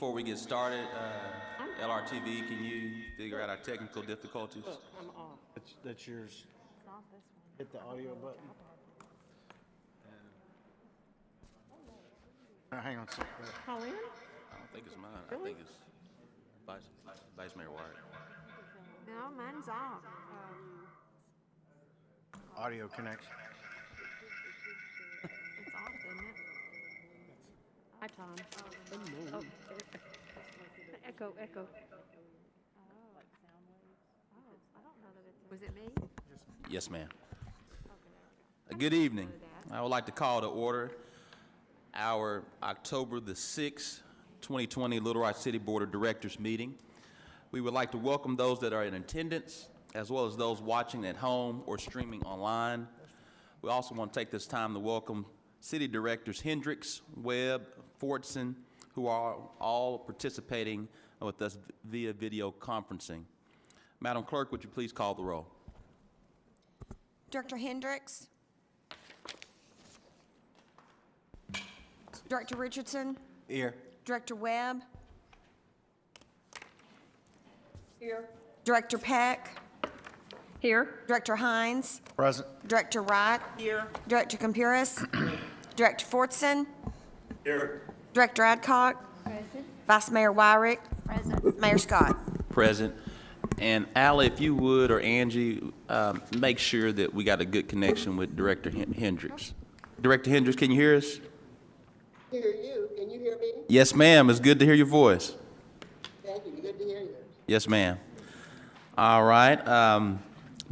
Before we get started, LRTV, can you figure out our technical difficulties? I'm off. That's yours. Hit the audio button. Hang on a second. Colleen? I don't think it's mine. I think it's Vice Mayor Wyatt. No, mine's off. Audio connection. It's off, isn't it? Hi, Tom. Oh, echo. I don't know that it's. Was it me? Yes, ma'am. Good evening. I would like to call to order our October the 6th, 2020 Little Rock City Board of Directors meeting. We would like to welcome those that are in attendance, as well as those watching at home or streaming online. We also want to take this time to welcome City Directors Hendricks, Webb, Fortson, who are all participating with us via video conferencing. Madam Clerk, would you please call the roll? Director Hendricks. Director Richardson. Here. Director Webb. Here. Director Peck. Here. Director Hines. Present. Director Wright. Here. Director Campuris. Director Fortson. Here. Director Adcock. Present. Vice Mayor Wyrick. Present. Mayor Scott. Present. And Allie, if you would, or Angie, make sure that we got a good connection with Director Hendricks. Director Hendricks, can you hear us? Hear you. Can you hear me? Yes, ma'am. It's good to hear your voice. Thank you. Good to hear you. Yes, ma'am. All right.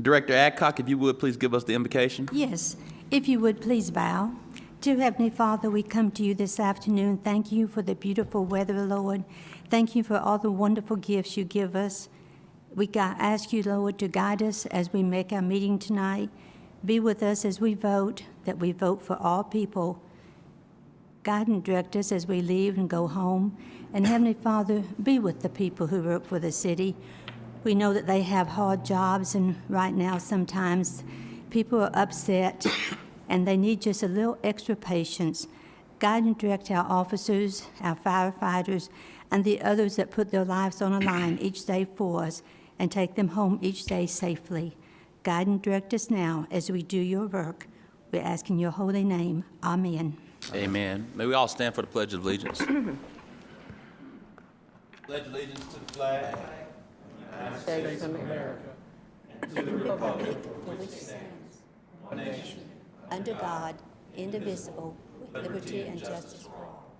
Director Adcock, if you would, please give us the invocation. Yes, if you would please bow. Dear Heavenly Father, we come to you this afternoon. Thank you for the beautiful weather, Lord. Thank you for all the wonderful gifts you give us. We ask you, Lord, to guide us as we make our meeting tonight. Be with us as we vote, that we vote for all people. Guide and direct us as we leave and go home. And Heavenly Father, be with the people who work for the city. We know that they have hard jobs, and right now sometimes people are upset and they need just a little extra patience. Guide and direct our officers, our firefighters, and the others that put their lives on the line each day for us and take them home each day safely. Guide and direct us now as we do your work. We ask in your holy name. Amen. Amen. May we all stand for the Pledge of Allegiance. Pledge allegiance to the flag. States of America. Under God, indivisible, with liberty and justice for all.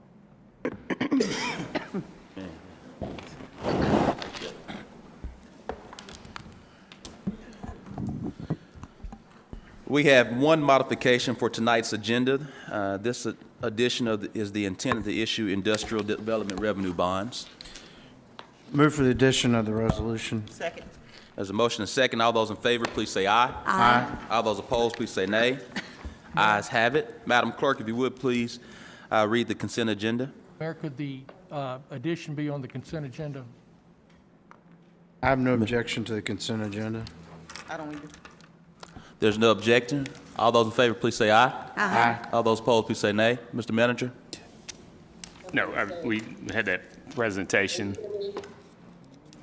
We have one modification for tonight's agenda. This addition is the intent to issue industrial development revenue bonds. Move for the addition of the resolution. Second. There's a motion and a second. All those in favor, please say aye. Aye. All those opposed, please say nay. Ayes have it. Madam Clerk, if you would, please read the consent agenda. Mayor, could the addition be on the consent agenda? I have no objection to the consent agenda. I don't either. There's no objection. All those in favor, please say aye. Aye. All those opposed, please say nay. Mr. Manager? No, we had that presentation.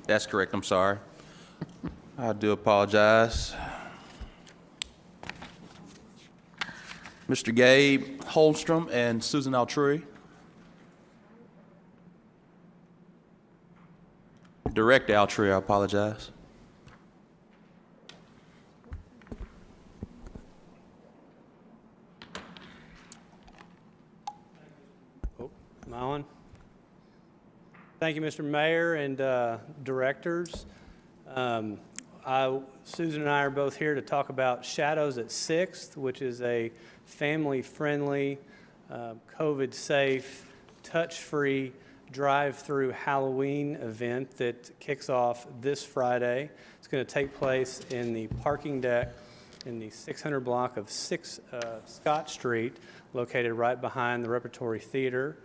That's correct. I'm sorry. I do apologize. Mr. Gabe Holmstrom and Susan Altruy. Director Altruy, I apologize. Am I on? Thank you, Mr. Mayor and directors. Susan and I are both here to talk about Shadows at 6th, which is a family-friendly, COVID-safe, touch-free, drive-through Halloween event that kicks off this Friday. It's going to take place in the parking deck in the 600 block of Scott Street, located right behind the Repertory Theater.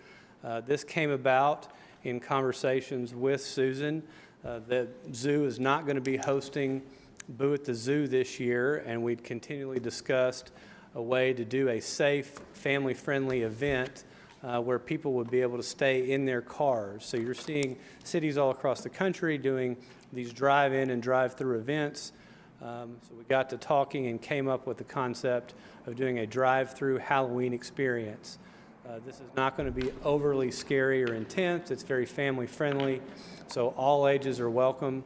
This came about in conversations with Susan. The zoo is not going to be hosting Boo at the Zoo this year, and we'd continually discussed a way to do a safe, family-friendly event where people would be able to stay in their cars. So you're seeing cities all across the country doing these drive-in and drive-through events. So we got to talking and came up with the concept of doing a drive-through Halloween experience. This is not going to be overly scary or intense. It's very family-friendly, so all ages are welcome.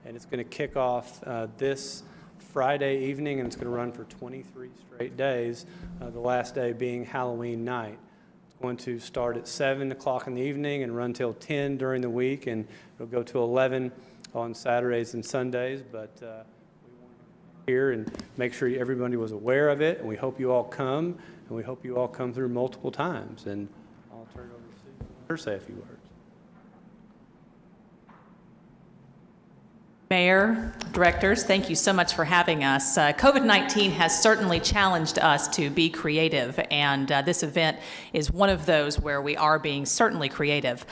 And it's going to kick off this Friday evening, and it's going to run for 23 straight days, the last day being Halloween night. It's going to start at 7 o'clock in the evening and run till 10 during the week, and it'll go to 11 on Saturdays and Sundays. But we want to here and make sure everybody was aware of it, and we hope you all come, and we hope you all come through multiple times. And I'll turn it over to Susan. Let her say a few words. Mayor, directors, thank you so much for having us. COVID-19 has certainly challenged us to be creative, and this event is one of those where we are being certainly creative.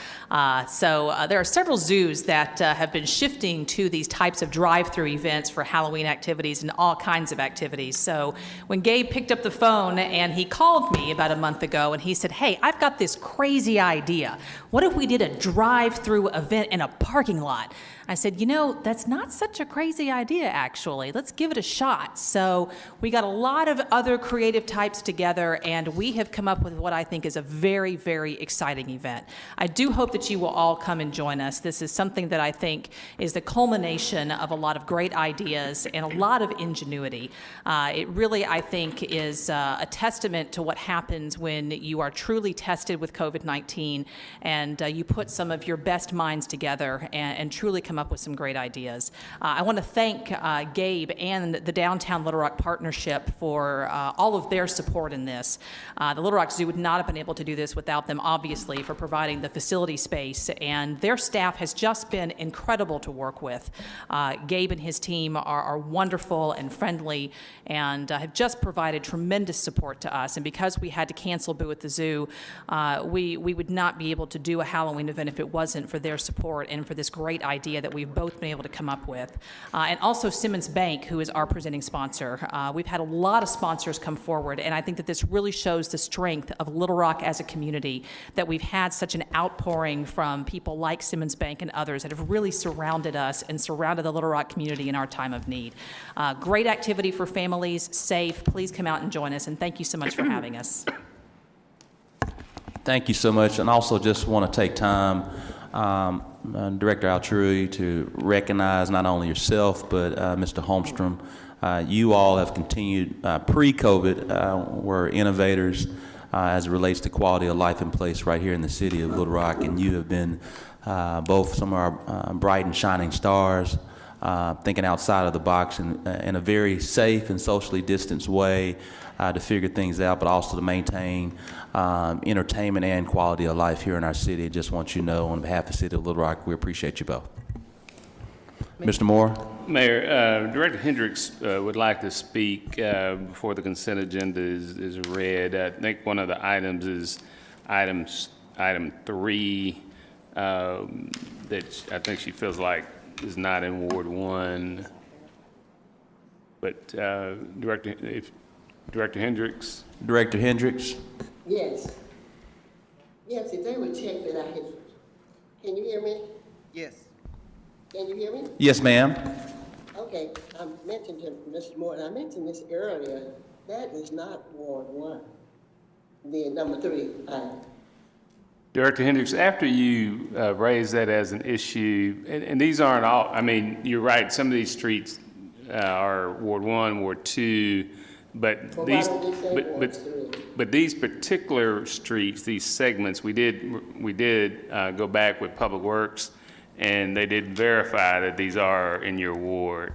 So there are several zoos that have been shifting to these types of drive-through events for Halloween activities and all kinds of activities. So when Gabe picked up the phone and he called me about a month ago and he said, hey, I've got this crazy idea. What if we did a drive-through event in a parking lot? I said, you know, that's not such a crazy idea, actually. Let's give it a shot. So we got a lot of other creative types together, and we have come up with what I think is a very, very exciting event. I do hope that you will all come and join us. This is something that I think is the culmination of a lot of great ideas and a lot of ingenuity. It really, I think, is a testament to what happens when you are truly tested with COVID-19 and you put some of your best minds together and truly come up with some great ideas. I want to thank Gabe and the Downtown Little Rock Partnership for all of their support in this. The Little Rock Zoo would not have been able to do this without them, obviously, for providing the facility space, and their staff has just been incredible to work with. Gabe and his team are wonderful and friendly and have just provided tremendous support to us, and because we had to cancel Boo at the Zoo, we would not be able to do a Halloween event if it wasn't for their support and for this great idea that we've both been able to come up with. And also Simmons Bank, who is our presenting sponsor. We've had a lot of sponsors come forward, and I think that this really shows the strength of Little Rock as a community, that we've had such an outpouring from people like Simmons Bank and others that have really surrounded us and surrounded the Little Rock community in our time of need. Great activity for families, safe. Please come out and join us, and thank you so much for having us. Thank you so much, and also just want to take time, Director Altrui, to recognize not only yourself, but Mr. Holmstrom. You all have continued pre-COVID, were innovators as it relates to quality of life and place right here in the city of Little Rock, and you have been both some of our bright and shining stars, thinking outside of the box in a very safe and socially distanced way to figure things out, but also to maintain entertainment and quality of life here in our city. I just want you to know, on behalf of the city of Little Rock, we appreciate you both. Mr. Moore? Mayor, Director Hendricks would like to speak before the consent agenda is read. I think one of the items is item 3 that I think she feels like is not in Ward 1. But Director Hendricks? Director Hendricks? Yes. Yes, if they would check that I had, can you hear me? Yes. Can you hear me? Yes, ma'am. Okay, I mentioned to Mr. Moore, and I mentioned this earlier, that is not Ward 1, the number 3 item. Director Hendricks, after you raised that as an issue, and these aren't all, I mean, you're right, some of these streets are Ward 1, Ward 2, but Well, these, why would you say Ward 3? but these particular streets, these segments, we did go back with Public Works, and they did verify that these are in your ward.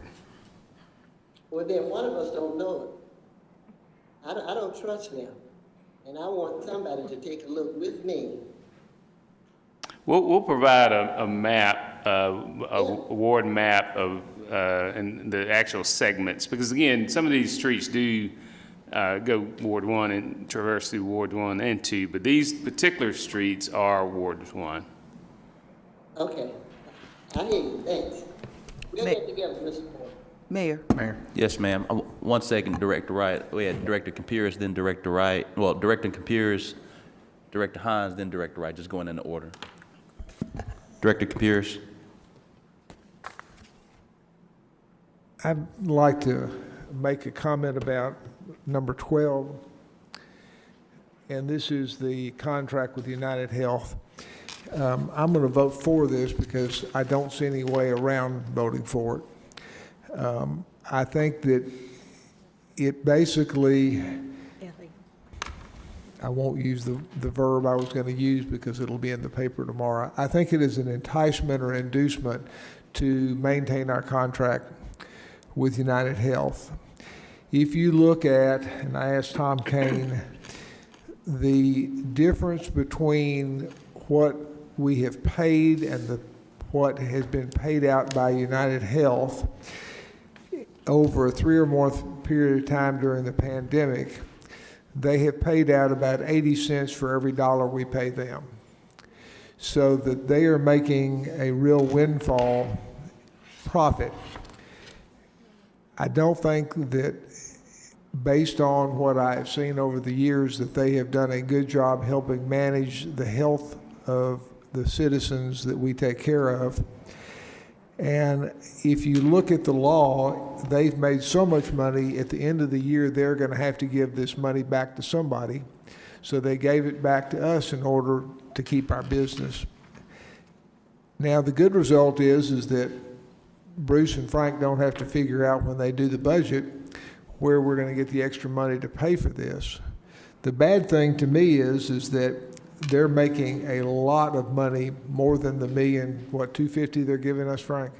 Well, then one of us don't know it. I don't trust them, and I want somebody to take a look with me. We'll provide a map, a ward map of and the actual segments, because again, some of these streets do go Ward 1 and traverse through Ward 1 and 2, but these particular streets are Ward 1. Okay. I hear you. Thanks. We'll get together, Mr. Moore. Mayor. Yes, ma'am. 1 second, Director Wright. We had Director Campiris, then Director Wright. Well, Director Campiris, Director Hines, then Director Wright, just going in order. Director Capires. I'd like to make a comment about number 12, and this is the contract with United Health. I'm going to vote for this because I don't see any way around voting for it. I think that it basically, I won't use the verb I was going to use because it'll be in the paper tomorrow. I think it is an enticement or inducement to maintain our contract with United Health. If you look at, and I asked Tom Kane, the difference between what we have paid and what has been paid out by United Health over a 3 or more period of time during the pandemic, they have paid out about 80 cents for every dollar we pay them. So that they are making a real windfall profit. I don't think that, based on what I have seen over the years, that they have done a good job helping manage the health of the citizens that we take care of. And if you look at the law, they've made so much money, at the end of the year, they're going to have to give this money back to somebody. So they gave it back to us in order to keep our business. Now, the good result is that Bruce and Frank don't have to figure out when they do the budget where we're going to get the extra money to pay for this. The bad thing to me is that they're making a lot of money, more than the million, what, 250 they're giving us, Frank?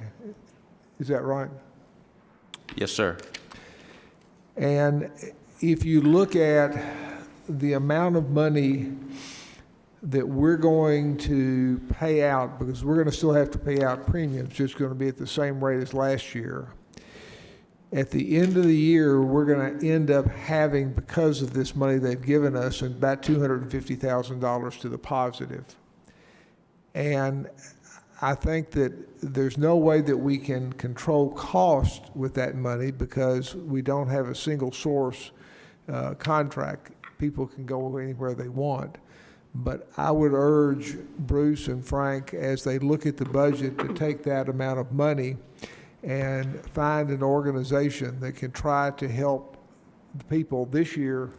Is that right? Yes, sir. And if you look at the amount of money that we're going to pay out, because we're going to still have to pay out premiums, just going to be at the same rate as last year. At the end of the year, we're going to end up having, because of this money they've given us, about $250,000 to the positive. And I think that there's no way that we can control cost with that money because we don't have a single source contract. People can go anywhere they want. But I would urge Bruce and Frank, as they look at the budget, to take that amount of money and find an organization that can try to help the people this year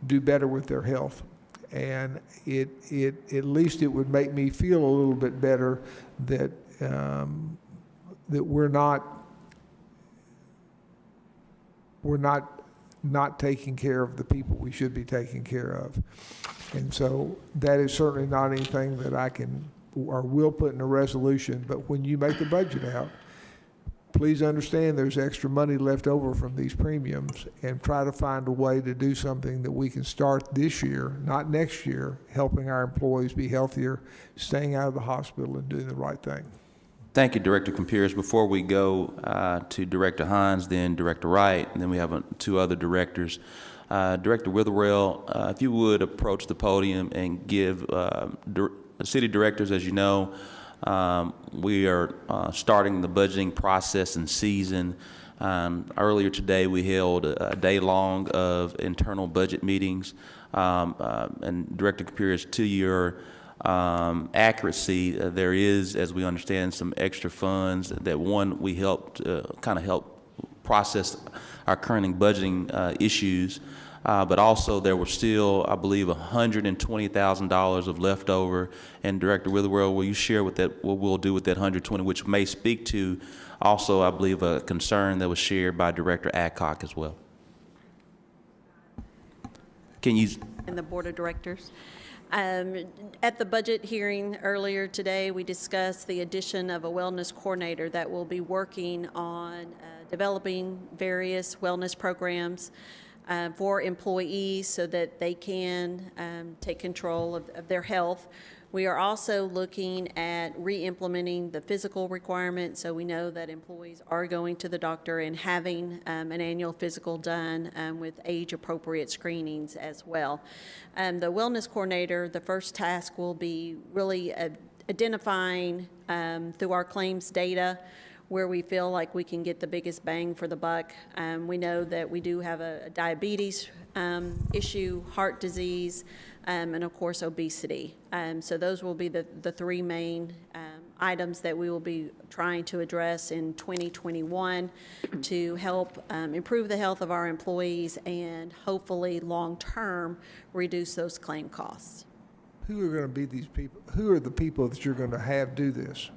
do better with their health. And at least it would make me feel a little bit better that that we're not taking care of the people we should be taking care of. And so that is certainly not anything that I can or will put in a resolution. But when you make the budget out, please understand there's extra money left over from these premiums, and try to find a way to do something that we can start this year, not next year, helping our employees be healthier, staying out of the hospital, and doing the right thing. Thank you, Director Capires. Before we go to Director Hines, then Director Wright, and then we have 2 other directors. Director Witherell, if you would approach the podium and give city directors, as you know, we are starting the budgeting process and season. Earlier today, we held a day long of internal budget meetings. And Director Capires, to your accuracy, there is, as we understand, some extra funds that we helped kind of help process our current budgeting issues. But also there were still, I believe, $120,000 of leftover. And Director Witherell, will you share what we'll do with that $120,000, which may speak to also, I believe, a concern that was shared by Director Adcock as well? Can you? And the Board of Directors. At the budget hearing earlier today, we discussed the addition of a wellness coordinator that will be working on developing various wellness programs for employees so that they can take control of their health. We are also looking at re-implementing the physical requirement, so we know that employees are going to the doctor and having an annual physical done with age-appropriate screenings as well. The wellness coordinator, the first task will be really identifying through our claims data where we feel like we can get the biggest bang for the buck. We know that we do have a diabetes issue, heart disease, and of course, obesity. So those will be the three main items that we will be trying to address in 2021 to help improve the health of our employees and hopefully, long-term, reduce those claim costs. Who are going to be these people? Who are the people that you're going to have do this?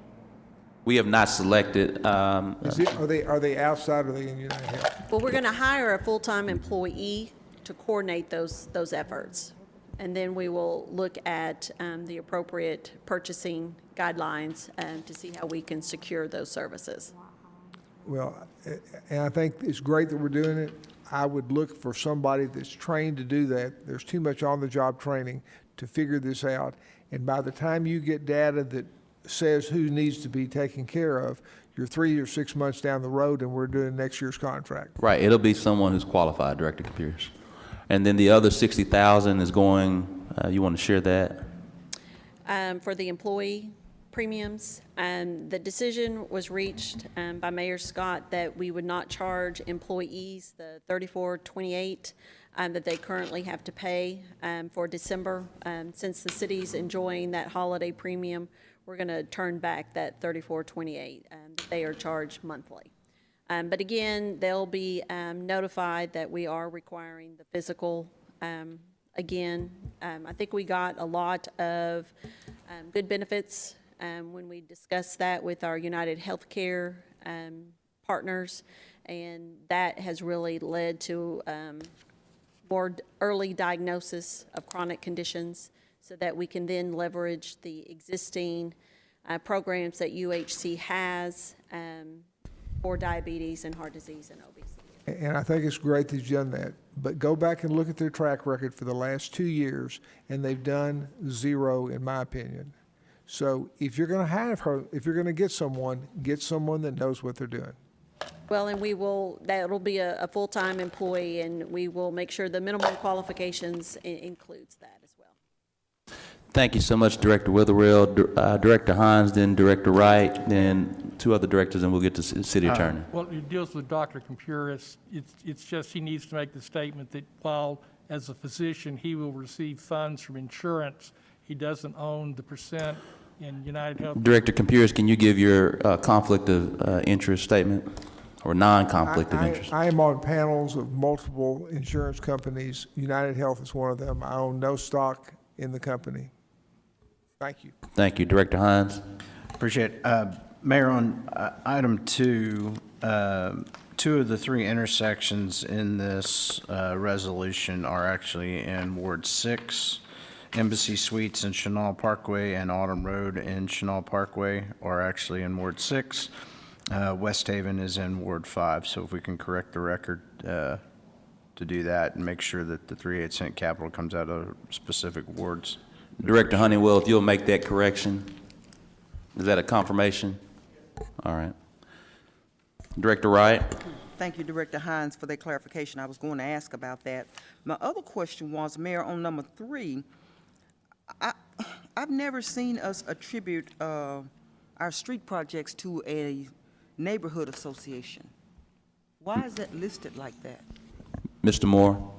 We have not selected. Are they outside or are they in United Health? Well, we're going to hire a full-time employee to coordinate those efforts. And then we will look at the appropriate purchasing guidelines to see how we can secure those services. Well, and I think it's great that we're doing it. I would look for somebody that's trained to do that. There's too much on-the-job training to figure this out. And by the time you get data that says who needs to be taken care of, you're 3 or 6 months down the road and we're doing next year's contract. Right, it'll be someone who's qualified, Director Pierce. And then the other 60,000 is going, you want to share that? For the employee premiums, the decision was reached by Mayor Scott that we would not charge employees the $34.28 that they currently have to pay for December. Since the city's enjoying that holiday premium, we're going to turn back that $34.28. They are charged monthly. But again, they'll be notified that we are requiring the physical. Again, I think we got a lot of good benefits when we discussed that with our United Healthcare partners, and that has really led to more early diagnosis of chronic conditions so that we can then leverage the existing programs that UHC has for diabetes and heart disease and obesity. And I think it's great that you've done that. But go back and look at their track record for the last 2 years, and they've done zero, in my opinion. So if you're going to have her, if you're going to get someone that knows what they're doing. Well, and that'll be a full-time employee, and we will make sure the minimum qualifications includes that as well. Thank you so much, Director Witherell, Director Hines, then Director Wright, then two other directors, and we'll get to City Attorney. Well, it deals with Dr. Compuris. It's just he needs to make the statement that while as a physician he will receive funds from insurance, he doesn't own the percent in United Health. Director Compuris, can you give your conflict of interest statement or non-conflict of interest? I am on panels of multiple insurance companies. United Health is one of them. I own no stock in the company. Thank you. Thank you. Director Hines. Appreciate it. Mayor, on item 2, 2 of the 3 intersections in this resolution are actually in Ward 6. Embassy Suites in Chenal Parkway and Autumn Road in Chenal Parkway are actually in Ward 6. West Haven is in Ward 5. So if we can correct the record to do that and make sure that the 3/8 cent capital comes out of specific wards. Director Honeywell, if you'll make that correction. Is that a confirmation? All right. Director Wright. Thank you, Director Hines, for that clarification. I was going to ask about that. My other question was, Mayor, on number 3, I've never seen us attribute our street projects to a neighborhood association. Why is that listed like that? Mr. Moore.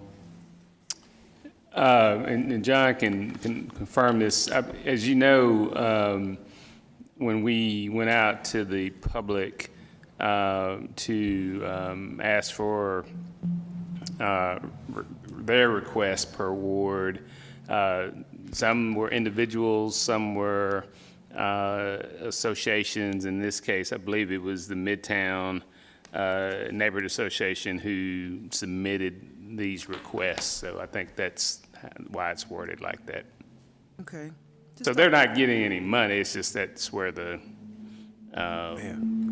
And John can confirm this. As you know, when we went out to the public to ask for their request per ward, some were individuals, some were associations. In this case, I believe it was the Midtown Neighborhood Association who submitted these requests. So I think that's why it's worded like that. Okay. So they're not getting any money. It's just that's where the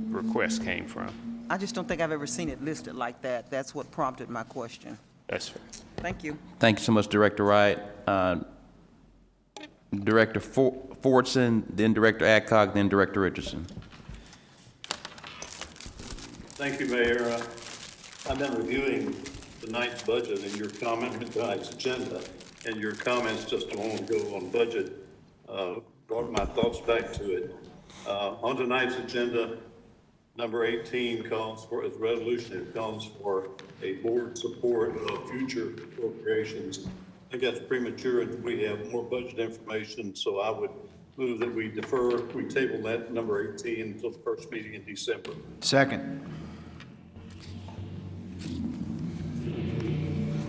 request came from. I just don't think I've ever seen it listed like that. That's what prompted my question. That's fair. Thank you. Thank you so much, Director Wright. Director Fordson, then Director Adcock, then Director Richardson. Thank you, Mayor. I've been reviewing tonight's budget and your comment, tonight's agenda, and your comments just a moment ago on budget brought my thoughts back to it. On tonight's agenda, number 18 calls for, as resolution, it calls for a board support of future appropriations think that's premature until we have more budget information, so I would move that we table that number 18 until the first meeting in December. Second.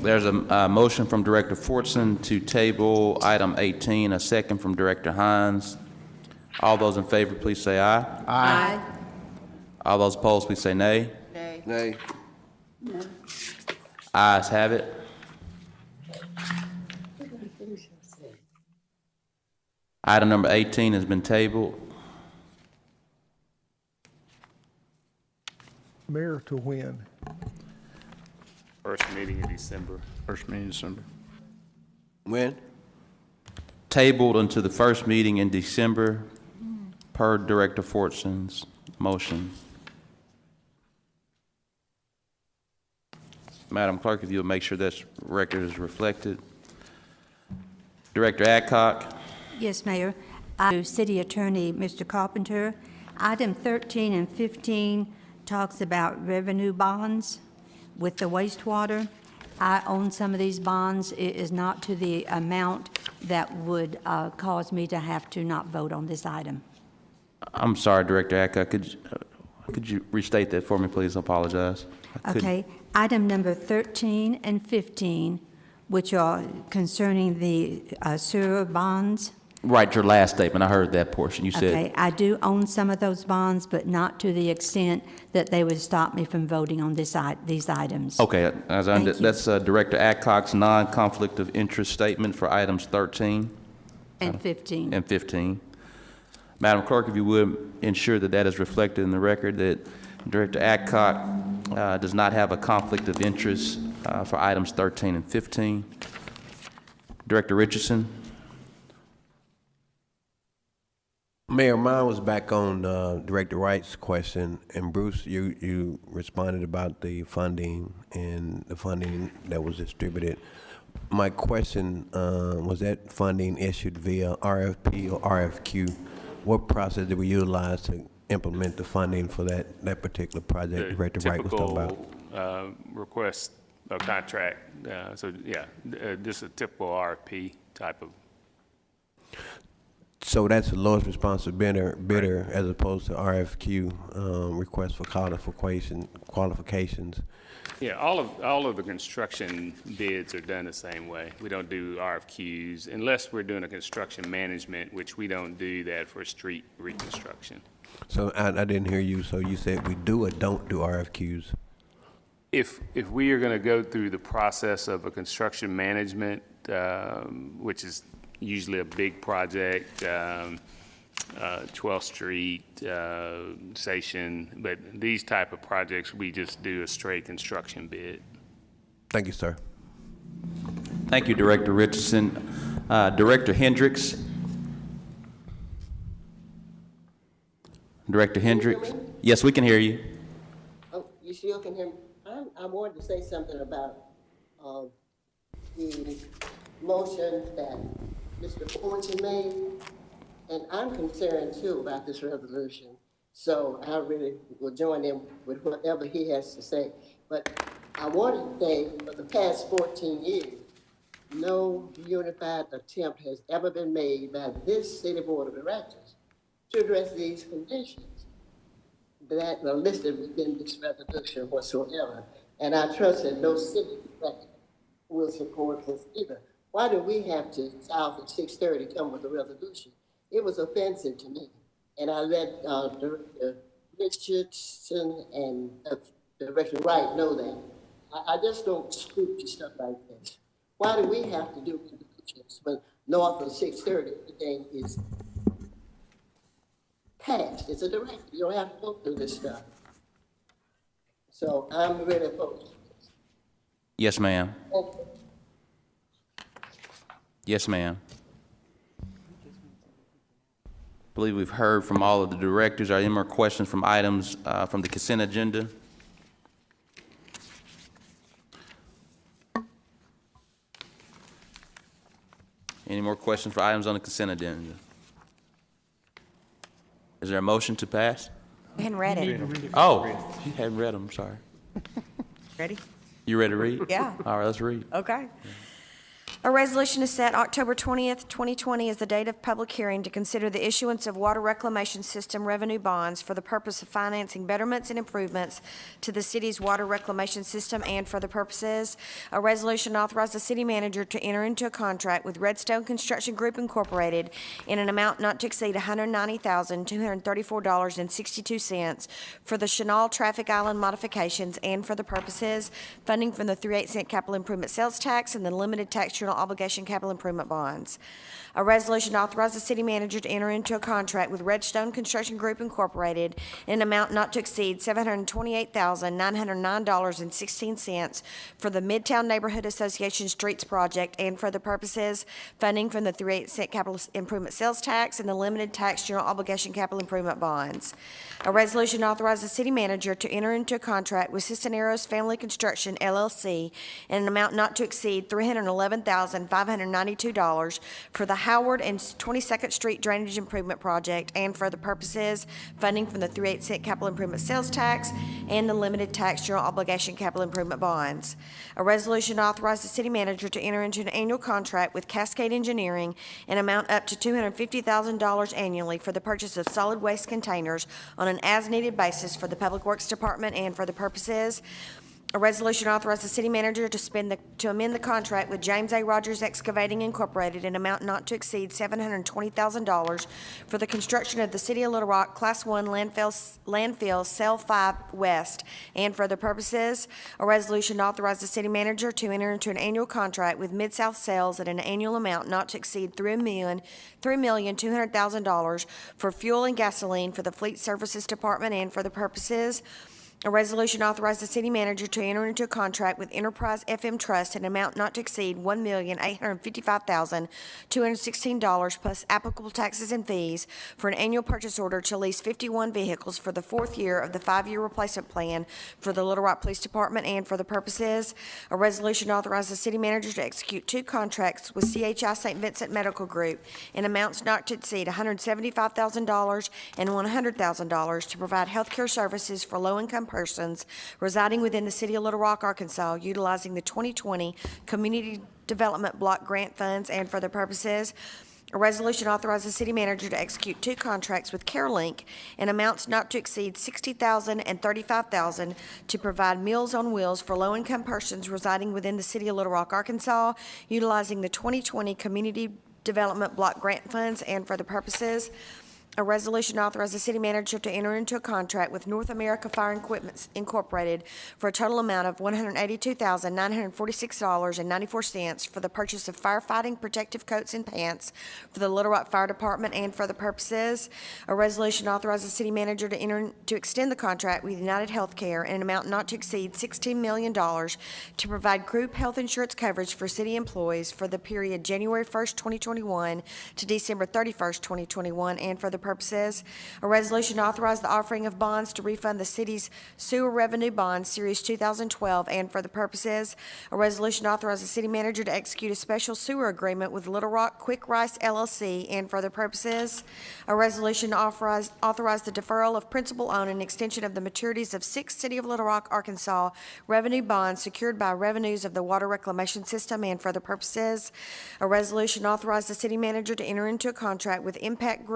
There's a motion from Director Fortson to table item 18, a second from Director Hines. All those in favor, please say aye. Aye. All those opposed, please say nay. Nay. Nay. Ayes have it. Item number 18 has been tabled. Mayor, to when? First meeting in December. First meeting in December. When? Tabled until the first meeting in December, per Director Fortson's motion. Madam Clerk, if you'll make sure that record is reflected. Director Adcock. Yes, Mayor. City Attorney, Mr. Carpenter, item 13 and 15 talks about revenue bonds with the wastewater. I own some of these bonds. It is not to the amount that would cause me to have to not vote on this item. I'm sorry, Director Adcock. Could you restate that for me, please? I apologize. Okay. Item number 13 and 15, which are concerning the sewer bonds. Right, your last statement. I heard that portion. You said. Okay, I do own some of those bonds, but not to the extent that they would stop me from voting on these items. Okay, Thank you. that's Director Adcock's non-conflict of interest statement for items 13 And 15. and 15. Madam Clerk, if you would ensure that that is reflected in the record, that Director Adcock does not have a conflict of interest for items 13 and 15. Director Richardson. Mayor, mine was back on Director Wright's question, and Bruce, you responded about the funding and the funding that was distributed. My question, was that funding issued via RFP or RFQ? What process did we utilize to implement the funding for that particular project Director Wright was talking about? Typical request of contract. So yeah, this is a typical RFP type of. So that's the lowest responsive bidder as opposed to RFQ, request for qualifications. Yeah, all of the construction bids are done the same way. We don't do RFQs unless we're doing a construction management, which we don't do that for street reconstruction. So I didn't hear you. So you said we do or don't do RFQs? If we are going to go through the process of a construction management, which is usually a big project, 12th Street station, but these type of projects, we just do a straight construction bid. Thank you, sir. Thank you, Director Richardson. Director Hendricks. Director Hendricks. Yes, we can hear you. Oh, you still can hear me? I wanted to say something about the motion that Mr. Fortson made, and I'm concerned too about this resolution. So I really will join in with whatever he has to say. But I want to say for the past 14 years, no unified attempt has ever been made by this City Board of Directors to address these conditions that are listed within this resolution whatsoever. And I trust that no city director will support this either. Why do we have to, south at 6:30, come with a resolution? It was offensive to me. And I let Director Richardson and Director Wright know that. I just don't stoop to stuff like this. Why do we have to do resolutions when north of 6:30 everything is passed? It's a directive. You don't have to go through this stuff. So I'm really opposed. Yes, ma'am. Yes, ma'am. I believe we've heard from all of the directors. Are there any more questions from items from the consent agenda? Any more questions for items on the consent agenda? Is there a motion to pass? I hadn't read it. Oh, you hadn't read them, I'm sorry. Ready? You ready to read? Yeah. All right, let's read. Okay. A resolution to set October 20th, 2020 as the date of public hearing to consider the issuance of water reclamation system revenue bonds for the purpose of financing betterments and improvements to the city's water reclamation system and for the purposes. A resolution to authorize the city manager to enter into a contract with Redstone Construction Group Incorporated in an amount not to exceed $190,234.62 for the Chenal Traffic Island modifications and for the purposes funding from the 3/8 capital improvement sales tax and the limited tax general obligation capital improvement bonds. A resolution to authorize the city manager to enter into a contract with Redstone Construction Group Incorporated in an amount not to exceed $728,909.16 for the Midtown Neighborhood Association Streets Project and for the purposes funding from the 3/8 capital improvement sales tax and the limited tax general obligation capital improvement bonds. A resolution to authorize the city manager to enter into a contract with Cisneros Family Construction, LLC in an amount not to exceed $311,592 for the Howard and 22nd Street Drainage Improvement Project and for the purposes funding from the 3/8 capital improvement sales tax and the limited tax general obligation capital improvement bonds. A resolution to authorize the city manager to enter into an annual contract with Cascade Engineering in an amount up to $250,000 annually for the purchase of solid waste containers on an as-needed basis for the Public Works Department and for the purposes. A resolution to authorize the city manager to amend the contract with James A. Rogers Excavating Incorporated in an amount not to exceed $720,000 for the construction of the City of Little Rock Class 1 landfill Cell 5 West and for the purposes. A resolution to authorize the city manager to enter into an annual contract with Mid-South Sales at an annual amount not to exceed $3,200,000 for fuel and gasoline for the Fleet Services Department and for the purposes. A resolution authorized the city manager to enter into a contract with Enterprise FM Trust at an amount not to exceed $1,855,216 plus applicable taxes and fees for an annual purchase order to lease 51 vehicles for the fourth year of the 5-year replacement plan for the Little Rock Police Department and for the purposes. A resolution authorized the city manager to execute 2 contracts with CHI St. Vincent Medical Group in amounts not to exceed $175,000 and $100,000 to provide health care services for low-income persons residing within the city of Little Rock, Arkansas, utilizing the 2020 Community Development Block Grant Funds and for the purposes. A resolution authorizes the city manager to execute 2 contracts with CareLink in amounts not to exceed $60,000 and $35,000 to provide Meals on Wheels for low-income persons residing within the city of Little Rock, Arkansas, utilizing the 2020 Community Development Block Grant Funds and for the purposes. A resolution authorizes the city manager to enter into a contract with North America Fire Equipment Incorporated for a total amount of $182,946.94 for the purchase of firefighting protective coats and pants for the Little Rock Fire Department and for the purposes. A resolution authorizes the city manager to extend the contract with United Healthcare in an amount not to exceed $16 million to provide group health insurance coverage for city employees for the period January 1st, 2021 to December 31st, 2021 and for the purposes. A resolution to authorize the offering of bonds to refund the city's sewer revenue bonds, Series 2012, and for the purposes. A resolution to authorize the city manager to execute a special sewer agreement with Little Rock Quick Rice LLC, and for the purposes. A resolution to authorize the deferral of principal on and extension of the maturities of 6 City of Little Rock, Arkansas revenue bonds secured by revenues of the water reclamation system, and for the purposes. A resolution to authorize the city manager to enter into a contract with Impact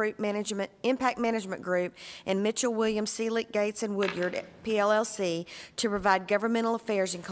Management Group and Mitchell Williams Seelig Gates and Woodyard PLLC to provide governmental affairs and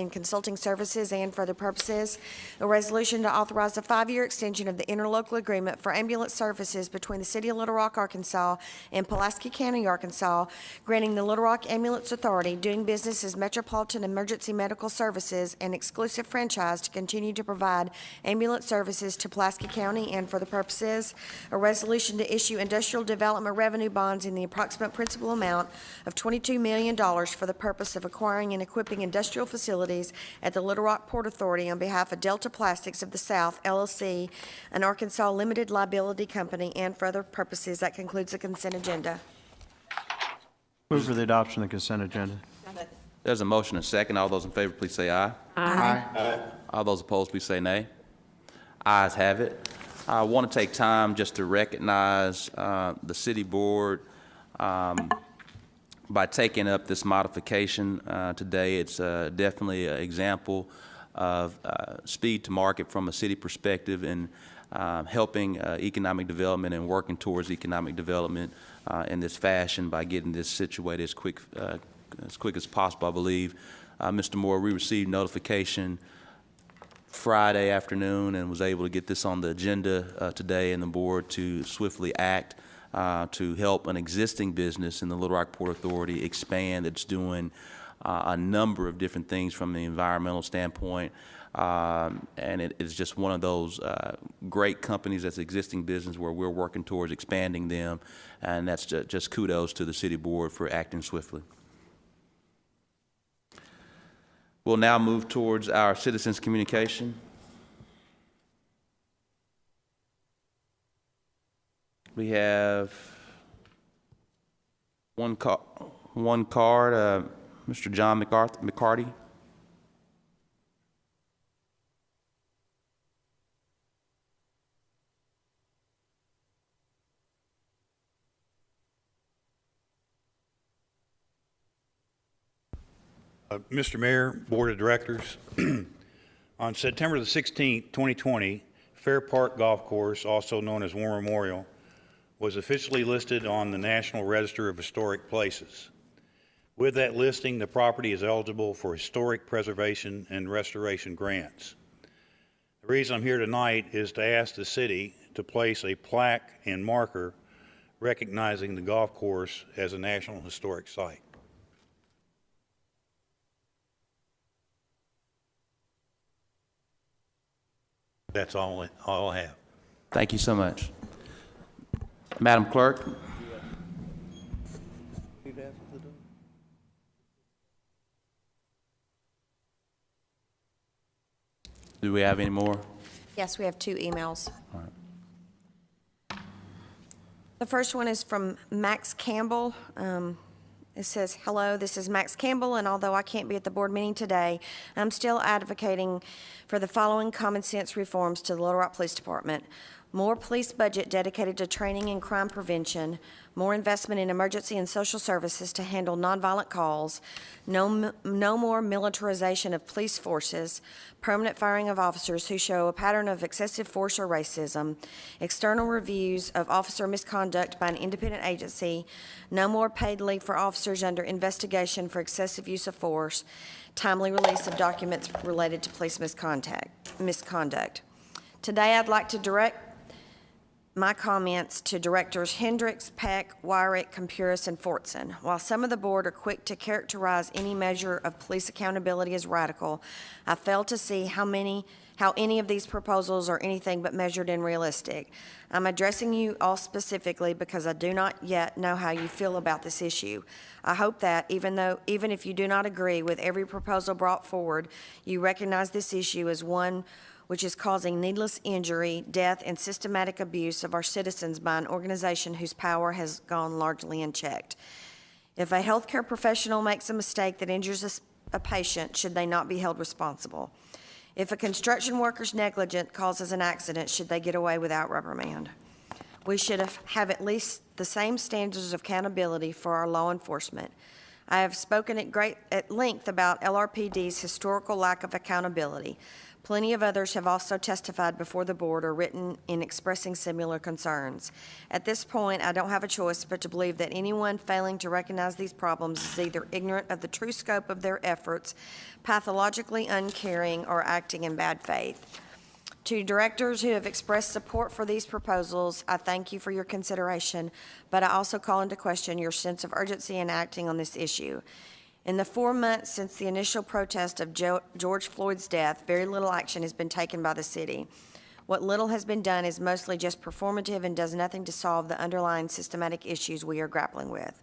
consulting services and for the purposes. A resolution to authorize a 5-year extension of the interlocal agreement for ambulance services between the City of Little Rock, Arkansas and Pulaski County, Arkansas, granting the Little Rock Ambulance Authority doing business as Metropolitan Emergency Medical Services an exclusive franchise to continue to provide ambulance services to Pulaski County and for the purposes. A resolution to issue industrial development revenue bonds in the approximate principal amount of $22 million for the purpose of acquiring and equipping industrial facilities at the Little Rock Port Authority on behalf of Delta Plastics of the South, LLC, an Arkansas limited liability company, and for other purposes. That concludes the consent agenda. Move for the adoption of the consent agenda. There's a motion and a second. All those in favor, please say aye. Aye. All those opposed, please say nay. Ayes have it. I want to take time just to recognize the city board by taking up this modification today. It's definitely an example of speed to market from a city perspective and helping economic development and working towards economic development in this fashion by getting this situated as quick as possible, I believe. Mr. Moore, we received notification Friday afternoon and was able to get this on the agenda today, and the board to swiftly act to help an existing business in the Little Rock Port Authority expand. It's doing a number of different things from the environmental standpoint, and it is just one of those great companies that's existing business where we're working towards expanding them, and that's just kudos to the city board for acting swiftly. We'll now move towards our citizens' communication. We have one card, Mr. John McCarty. Mr. Mayor, Board of Directors, on September the 16th, 2020, Fair Park Golf Course, also known as War Memorial, was officially listed on the National Register of Historic Places. With that listing, the property is eligible for historic preservation and restoration grants. The reason I'm here tonight is to ask the city to place a plaque and marker recognizing the golf course as a National Historic Site. That's all I have. Thank you so much. Madam Clerk. Do we have any more? Yes, we have 2 emails. All right. The first one is from Max Campbell. It says, "Hello, this is Max Campbell, and although I can't be at the board meeting today, I'm still advocating for the following common sense reforms to the Little Rock Police Department. More police budget dedicated to training and crime prevention, more investment in emergency and social services to handle nonviolent calls, no more militarization of police forces, permanent firing of officers who show a pattern of excessive force or racism, external reviews of officer misconduct by an independent agency, no more paid leave for officers under investigation for excessive use of force, timely release of documents related to police misconduct. Today, I'd like to direct my comments to Directors Hendricks, Peck, Wyrick, Compuris, and Fortson. While some of the board are quick to characterize any measure of police accountability as radical, I fail to see how any of these proposals are anything but measured and realistic. I'm addressing you all specifically because I do not yet know how you feel about this issue. I hope that even if you do not agree with every proposal brought forward, you recognize this issue as one which is causing needless injury, death, and systematic abuse of our citizens by an organization whose power has gone largely unchecked. If a healthcare professional makes a mistake that injures a patient, should they not be held responsible? If a construction worker's negligence causes an accident, should they get away without reprimand? We should have at least the same standards of accountability for our law enforcement. I have spoken at length about LRPD's historical lack of accountability. Plenty of others have also testified before the board or written in expressing similar concerns. At this point, I don't have a choice but to believe that anyone failing to recognize these problems is either ignorant of the true scope of their efforts, pathologically uncaring, or acting in bad faith. To directors who have expressed support for these proposals, I thank you for your consideration, but I also call into question your sense of urgency in acting on this issue. In the 4 months since the initial protest of George Floyd's death, very little action has been taken by the city. What little has been done is mostly just performative and does nothing to solve the underlying systematic issues we are grappling with.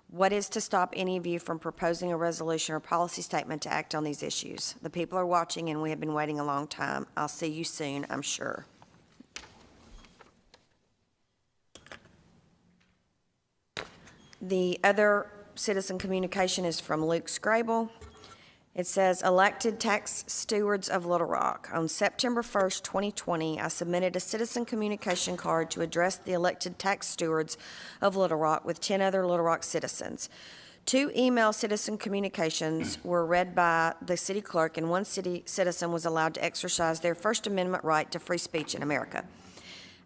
What is to stop any of you from proposing a resolution or policy statement to act on these issues? The people are watching, and we have been waiting a long time. I'll see you soon, I'm sure." The other citizen communication is from Luke Scrable. It says, "Elected tax stewards of Little Rock. On September 1st, 2020, I submitted a citizen communication card to address the elected tax stewards of Little Rock with 10 other Little Rock citizens. 2 email citizen communications were read by the city clerk, and 1 city citizen was allowed to exercise their First Amendment right to free speech in America.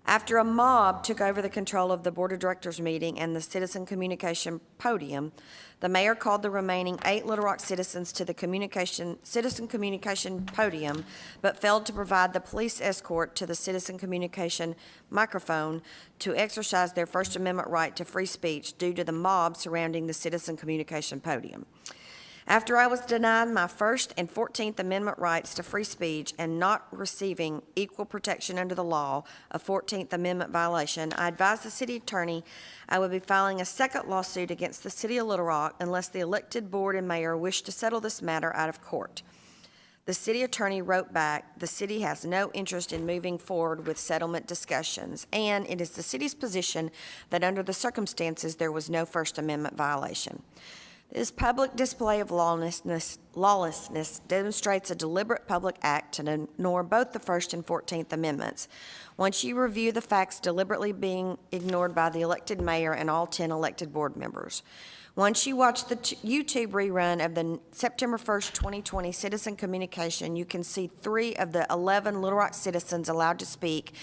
After a mob took over the control of the Board of Directors meeting and the citizen communication podium, the mayor called the remaining 8 Little Rock citizens to the citizen communication podium, but failed to provide the police escort to the citizen communication microphone to exercise their First Amendment right to free speech due to the mob surrounding the citizen communication podium. After I was denied my First and 14th Amendment rights to free speech and not receiving equal protection under the law, a 14th Amendment violation, I advised the city attorney I would be filing a second lawsuit against the city of Little Rock unless the elected board and mayor wished to settle this matter out of court. The city attorney wrote back, "The city has no interest in moving forward with settlement discussions, and it is the city's position that under the circumstances there was no First Amendment violation." This public display of lawlessness demonstrates a deliberate public act to ignore both the First and 14th Amendments. Once you review the facts deliberately being ignored by the elected mayor and all 10 elected board members. Once you watch the YouTube rerun of the September 1st, 2020 citizen communication, you can see 3 of the 11 Little Rock citizens allowed to speak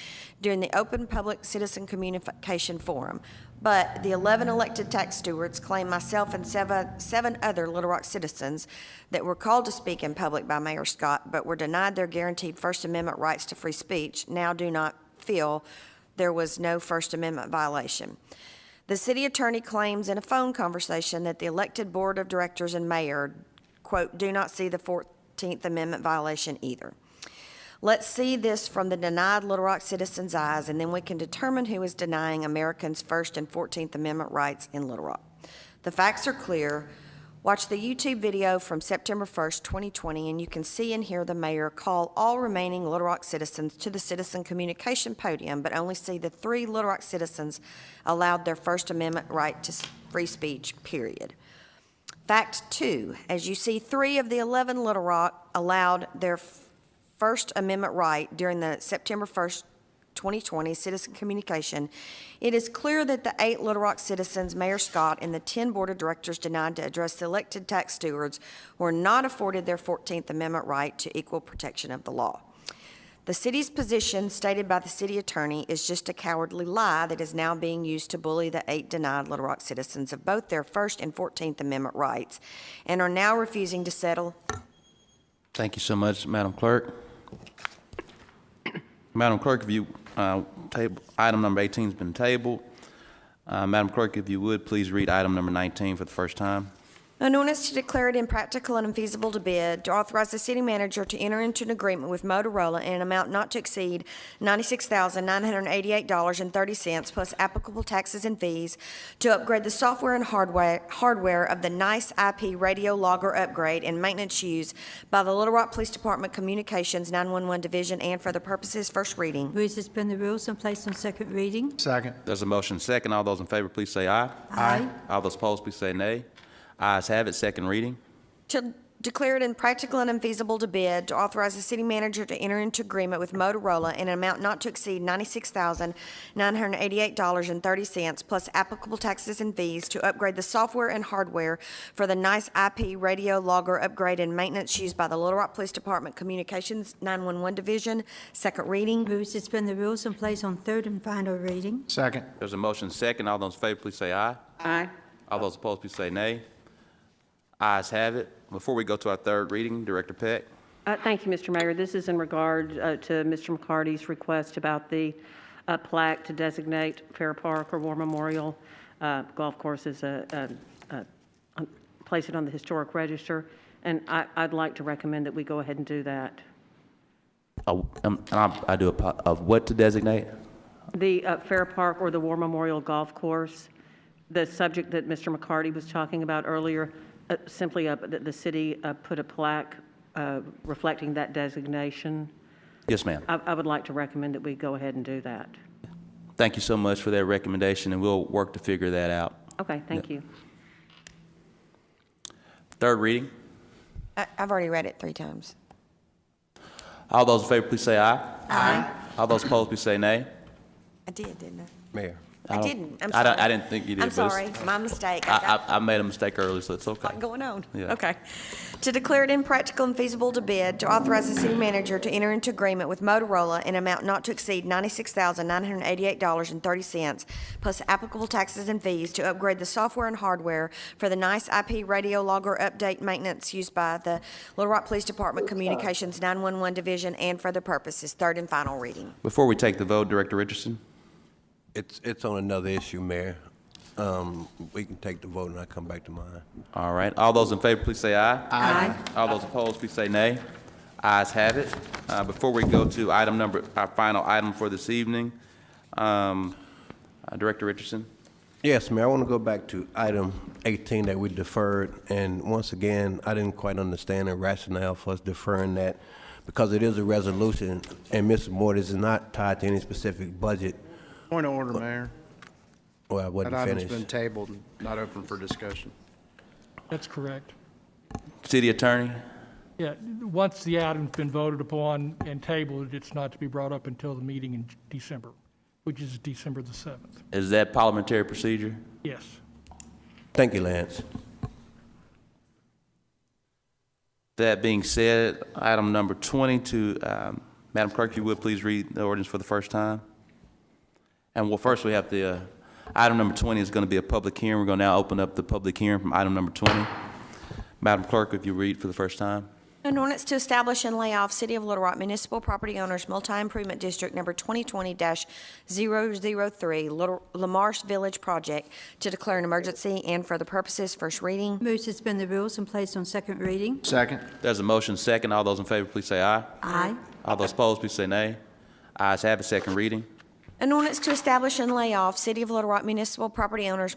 during the open public citizen communication forum. But the 11 elected tax stewards claim myself and seven other Little Rock citizens that were called to speak in public by Mayor Scott but were denied their guaranteed First Amendment rights to free speech now do not feel there was no First Amendment violation. The city attorney claims in a phone conversation that the elected board of directors and mayor, quote, "do not see the 14th Amendment violation either." Let's see this from the denied Little Rock citizens' eyes, and then we can determine who is denying Americans' First and 14th Amendment rights in Little Rock. The facts are clear. Watch the YouTube video from September 1st, 2020, and you can see and hear the mayor call all remaining Little Rock citizens to the citizen communication podium, but only see the 3 Little Rock citizens allowed their First Amendment right to free speech, period. Fact 2, as you see 3 of the 11 Little Rock allowed their First Amendment right during the September 1st, 2020 citizen communication, it is clear that the 8 Little Rock citizens, Mayor Scott, and the 10 board of directors denied to address the elected tax stewards were not afforded their 14th Amendment right to equal protection of the law. The city's position, stated by the city attorney, is just a cowardly lie that is now being used to bully the 8 denied Little Rock citizens of both their First and 14th Amendment rights and are now refusing to settle. Thank you so much, Madam Clerk. Madam Clerk, if you item number 18 has been tabled. Madam Clerk, if you would, please read item number 19 for the first time. An ordinance to declare it impractical and unfeasible to bid, to authorize the city manager to enter into an agreement with Motorola in an amount not to exceed $96,988.30 plus applicable taxes and fees to upgrade the software and hardware of the NICE IP radio logger upgrade and maintenance used by the Little Rock Police Department Communications 911 Division and for the purposes first reading. Move to suspend the rules and place on second reading. Second. There's a motion second. All those in favor, please say aye. Aye. All those opposed, please say nay. Ayes have it. Second reading. To declare it impractical and unfeasible to bid, to authorize the city manager to enter into agreement with Motorola in an amount not to exceed $96,988.30 plus applicable taxes and fees to upgrade the software and hardware for the NICE IP radio logger upgrade and maintenance used by the Little Rock Police Department Communications 911 Division. Second reading. Move to suspend the rules and place on third and final reading. Second. There's a motion second. All those in favor, please say aye. Aye. All those opposed, please say nay. Ayes have it. Before we go to our third reading, Director Peck. Thank you, Mr. Mayor. This is in regard to Mr. McCarty's request about the plaque to designate Fair Park or War Memorial Golf Course as place it on the historic register, and I'd like to recommend that we go ahead and do that. I do of what to designate? The Fair Park or the War Memorial Golf Course, the subject that Mr. McCarty was talking about earlier. Simply that the city put a plaque reflecting that designation. Yes, ma'am. I would like to recommend that we go ahead and do that. Thank you so much for that recommendation, and we'll work to figure that out. Okay, thank you. Third reading. I've already read it 3 times. All those in favor, please say aye. Aye. All those opposed, please say nay. I did, didn't I? Mayor. I didn't. I'm I sorry. didn't think you did. I'm but it's- sorry. My mistake. I got I made a mistake earlier, so it's a okay. lot going on. Yeah. Okay. To declare it impractical and feasible to bid, to authorize the city manager to enter into agreement with Motorola in amount not to exceed $96,988.30 plus applicable taxes and fees to upgrade the software and hardware for the NICE IP radio logger update maintenance used by the Little Rock Police Department Communications 911 Division and for other purposes. Third and final reading. Before we take the vote, Director Richardson? It's on another issue, Mayor. We can take the vote and I'll come back to mine. All right. All those in favor, please say aye. Aye. All those opposed, please say nay. Ayes have it. Before we go to our final item for this evening, Director Richardson? Yes, Mayor, I want to go back to item 18 that we deferred, and once again, I didn't quite understand the rationale for us deferring that, because it is a resolution, and Mr. Moore, this is not tied to any specific budget. Point of order, Mayor. Well, I wasn't That item's finished. been tabled, and not open for discussion. That's correct. City Attorney? Yeah, once the item's been voted upon and tabled, it's not to be brought up until the meeting in December, which is December the 7th. Is that parliamentary procedure? Yes. Thank you, Lance. That being said, item number 20 to, Madam Clerk, you would please read the ordinance for the first time? And well, first we have the, item number 20 is going to be a public hearing. We're going to now open up the public hearing from item number 20. Madam Clerk, if you read for the first time. An ordinance to establish and lay off City of Little Rock Municipal Property Owners Multi-Improvement District Number 2020-003, Lamarche Village Project, to declare an emergency and for the purposes, first reading. Move to suspend the rules and place on second reading. Second. There's a motion second. All those in favor, please say aye. Aye. All those opposed, please say nay. Ayes have it, second reading. An ordinance to establish and lay off City of Little Rock Municipal Property Owners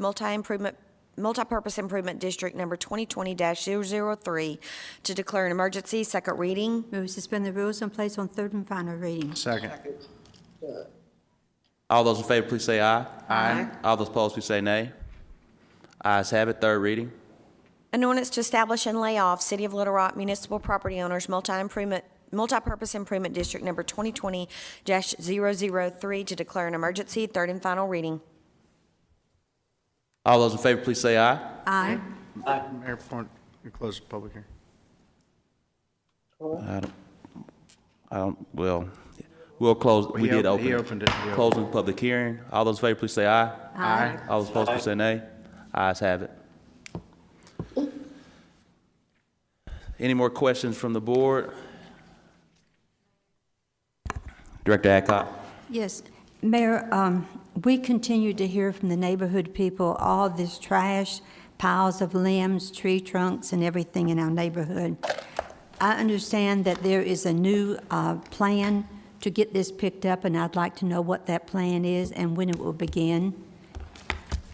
Multi-Purpose Improvement District Number 2020-003, to declare an emergency, second reading. Move to suspend the rules and place on third and final reading. Second. All those in favor, please say aye. Aye. All those opposed, please say nay. Ayes have it, third reading. An ordinance to establish and lay off City of Little Rock Municipal Property Owners Multi-Purpose Improvement District Number 2020-003, to declare an emergency, third and final reading. All those in favor, please say aye. Aye. Mayor, point, you close the public hearing. We'll close, we He did op- open. he opened it. He opened Closing the public hearing. All those in favor, please say aye. Aye. All those opposed, please say nay. Ayes have it. Any more questions from the board? Director Adcock? Yes, Mayor, we continue to hear from the neighborhood people, all this trash, piles of limbs, tree trunks, and everything in our neighborhood. I understand that there is a new plan to get this picked up, and I'd like to know what that plan is and when it will begin,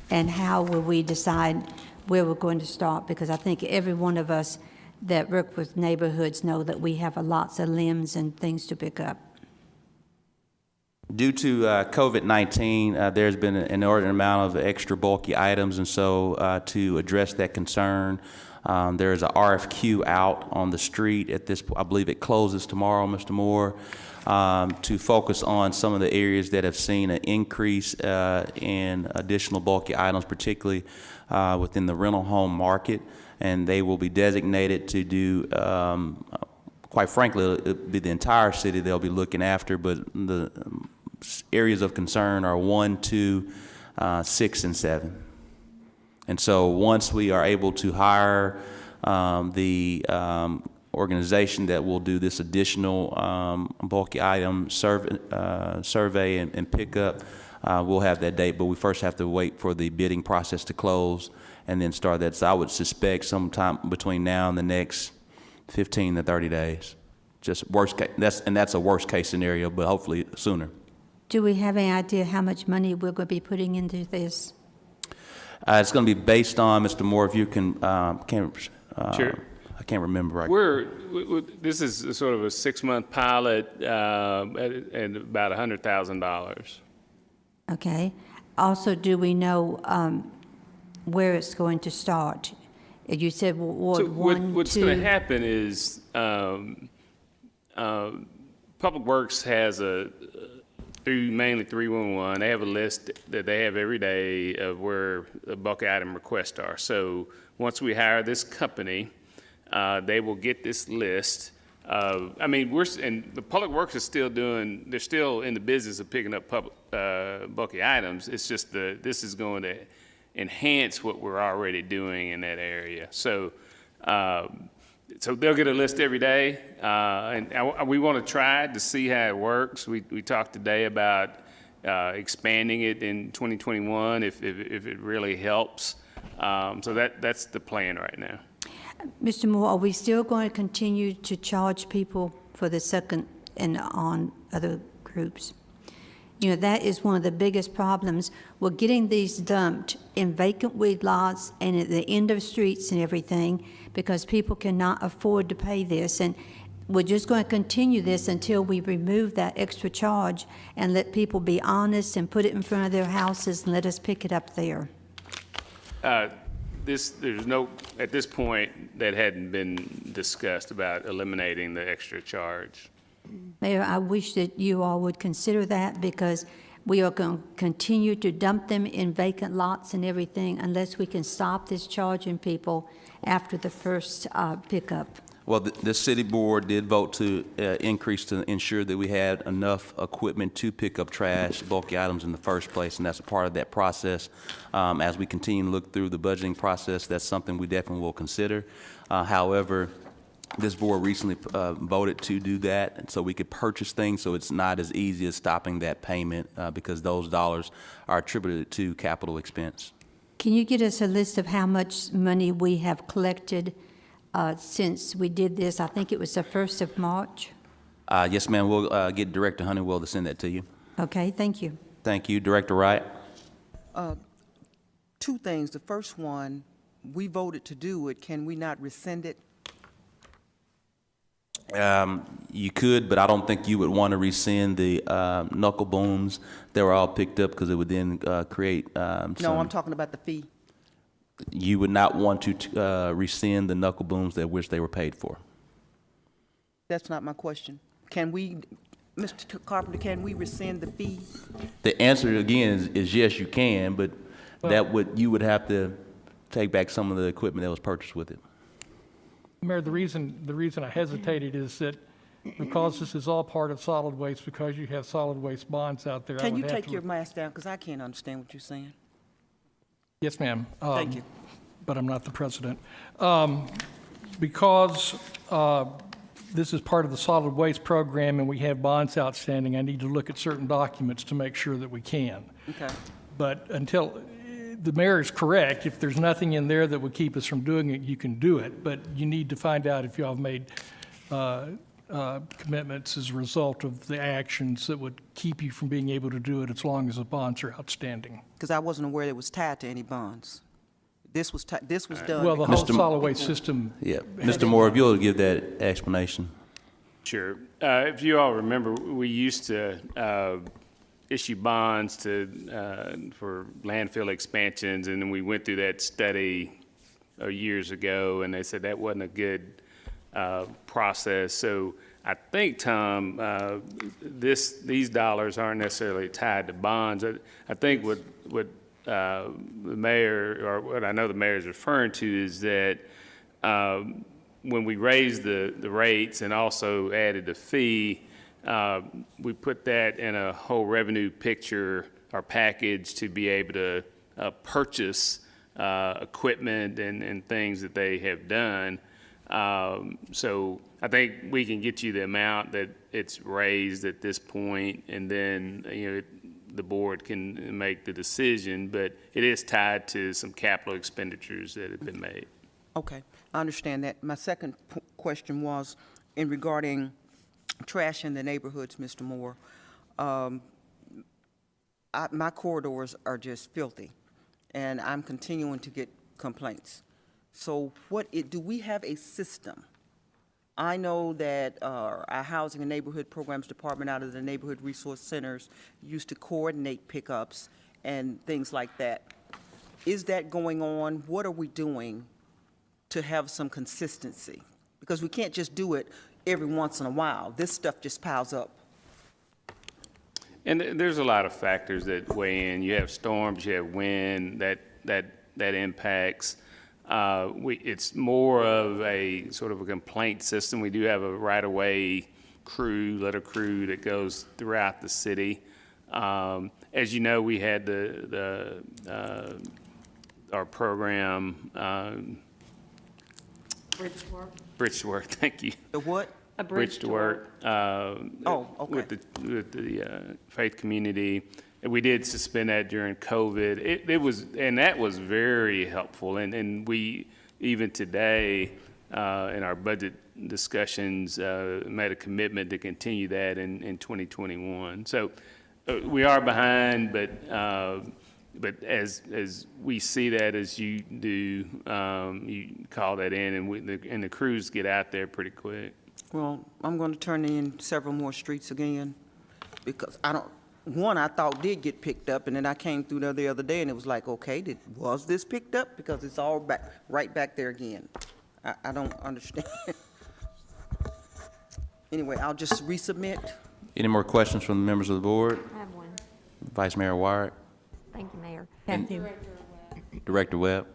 and how will we decide where we're going to start, because I think every one of us that work with neighborhoods know that we have lots of limbs and things to pick up. Due to COVID-19, there's been an inordinate amount of extra bulky items, and so to address that concern, there is a RFQ out on the street at this, I believe it closes tomorrow, Mr. Moore, to focus on some of the areas that have seen an increase in additional bulky items, particularly within the rental home market, and they will be designated to do, quite frankly, it'll be the entire city they'll be looking after, but the areas of concern are 1, 2, 6, and 7. And so once we are able to hire the organization that will do this additional bulky item survey and pickup, we'll have that date. But we first have to wait for the bidding process to close and then start that. So I would suspect sometime between now and the next 15 to 30 days. Just worst case, that's a worst case scenario, but hopefully sooner. Do we have any idea how much money we're going to be putting into this? It's going to be based on, Mr. Moore, if you can, Sure. I can't remember right. This is sort of a 6-month pilot at about $100,000. Okay. Also, do we know where it's going to start? You said Ward So 1, what's 2. going to happen is Public Works has through mainly 311, they have a list that they have every day of where the bulk item requests are. So once we hire this company, they will get this list. I mean, and the Public Works is still they're still in the business of picking up bulky items. It's just this is going to enhance what we're already doing in that area. So, so they'll get a list every day, and we want to try to see how it works. We talked today about expanding it in 2021 if it really helps. So that's the plan right now. Mr. Moore, are we still going to continue to charge people for the second and on other groups? You know, that is one of the biggest problems. We're getting these dumped in vacant weed lots and at the end of streets and everything because people cannot afford to pay this. And we're just going to continue this until we remove that extra charge and let people be honest and put it in front of their houses and let us pick it up there. There's no, at this point, that hadn't been discussed about eliminating the extra charge. Mayor, I wish that you all would consider that because we are going to continue to dump them in vacant lots and everything unless we can stop this charging people after the first pickup. Well, the city board did vote to increase to ensure that we had enough equipment to pick up trash, bulky items in the first place, and that's a part of that process. As we continue to look through the budgeting process, that's something we definitely will consider. However, this board recently voted to do that, and so we could purchase things so it's not as easy as stopping that payment because those dollars are attributed to capital expense. Can you get us a list of how much money we have collected since we did this? I think it was the 1st of March. Yes, ma'am. We'll get Director Honeywell to send that to you. Okay, thank you. Thank you. Director Wright? Two things. The first one, we voted to do it. Can we not rescind it? You could, but I don't think you would want to rescind the knuckle booms that were all picked up because it would then create No, I'm talking about the fee. You would not want to rescind the knuckle booms that which they were paid for. That's not my question. Can we, Mr. Carpenter, can we rescind the fee? The answer again is yes, you can, but you would have to take back some of the equipment that was purchased with it. Mayor, the reason I hesitated is that because this is all part of solid waste, because you have solid waste bonds out there. Can you take your mask down? Because I can't understand what you're saying. Yes, ma'am. Thank you. But I'm not the president. Because this is part of the solid waste program and we have bonds outstanding, I need to look at certain documents to make sure that we can. Okay. But until, the mayor is correct, if there's nothing in there that would keep us from doing it, you can do it. But you need to find out if y'all have made commitments as a result of the actions that would keep you from being able to do it as long as the bonds are outstanding. Because I wasn't aware it was tied to any bonds. This was done. Well, the whole solid waste system. Yeah, Mr. Moore, if you'll give that explanation. Sure. If you all remember, we used to issue bonds for landfill expansions, and then we went through that study years ago, and they said that wasn't a good process. So I think, Tom, these dollars aren't necessarily tied to bonds. I think what the mayor, or what I know the mayor is referring to, is that when we raised the rates and also added the fee, we put that in a whole revenue picture or package to be able to purchase equipment and things that they have done. So I think we can get you the amount that it's raised at this point, and then the board can make the decision, but it is tied to some capital expenditures that have been made. Okay, I understand that. My second question was in regarding trash in the neighborhoods, Mr. Moore. My corridors are just filthy, and I'm continuing to get complaints. So do we have a system? I know that our Housing and Neighborhood Programs Department out of the Neighborhood Resource Centers used to coordinate pickups and things like that. Is that going on? What are we doing to have some consistency? Because we can't just do it every once in a while. This stuff just piles up. And there's a lot of factors that weigh in. You have storms, you have wind that impacts. It's more of a sort of a complaint system. We do have a right-of-way letter crew that goes throughout the city. As you know, we had our program, Bridge to Work, thank you. The what? A bridge to work. Okay. With the faith community. And we did suspend that during COVID. That was very helpful. And we, even today, in our budget discussions, made a commitment to continue that in 2021. So we are behind, but as we see that as you do, you call that in, and the crews get out there pretty quick. Well, I'm going to turn in several more streets again because one I thought did get picked up, and then I came through there the other day and it was like, okay, was this picked up? Because it's all right back there again. I don't understand. Anyway, I'll just resubmit. Any more questions from the members of the board? I have one. Vice Mayor Wyrick? Thank you, Mayor. Thank you. Director Webb?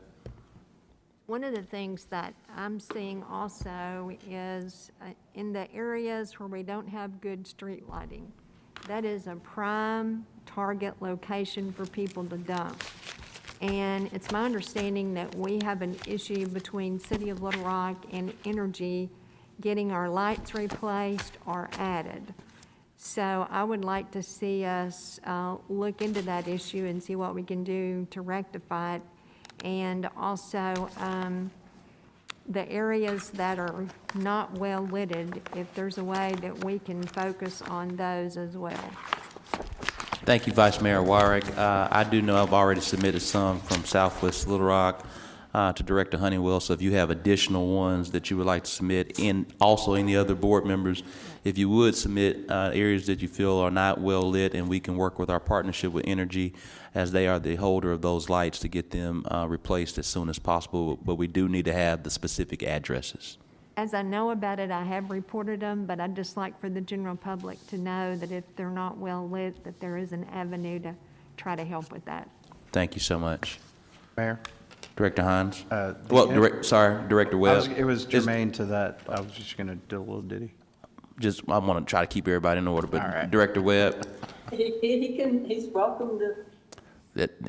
One of the things that I'm seeing also is in the areas where we don't have good street lighting, that is a prime target location for people to dump. And it's my understanding that we have an issue between City of Little Rock and Energy getting our lights replaced or added. So I would like to see us look into that issue and see what we can do to rectify it. And also the areas that are not well lighted, if there's a way that we can focus on those as well. Thank you, Vice Mayor Wyrick. I do know I've already submitted some from Southwest Little Rock to Director Honeywell, so if you have additional ones that you would like to submit, and also any other board members, if you would submit areas that you feel are not well lit, and we can work with our partnership with Energy as they are the holder of those lights to get them replaced as soon as possible, but we do need to have the specific addresses. As I know about it, I have reported them, but I'd just like for the general public to know that if they're not well lit, that there is an avenue to try to help with that. Thank you so much. Mayor? Director Hines? Director Webb. It was germane to that. I was just going to do a little ditty. I want to try to keep everybody in order, but right. Director Webb? He's welcome to.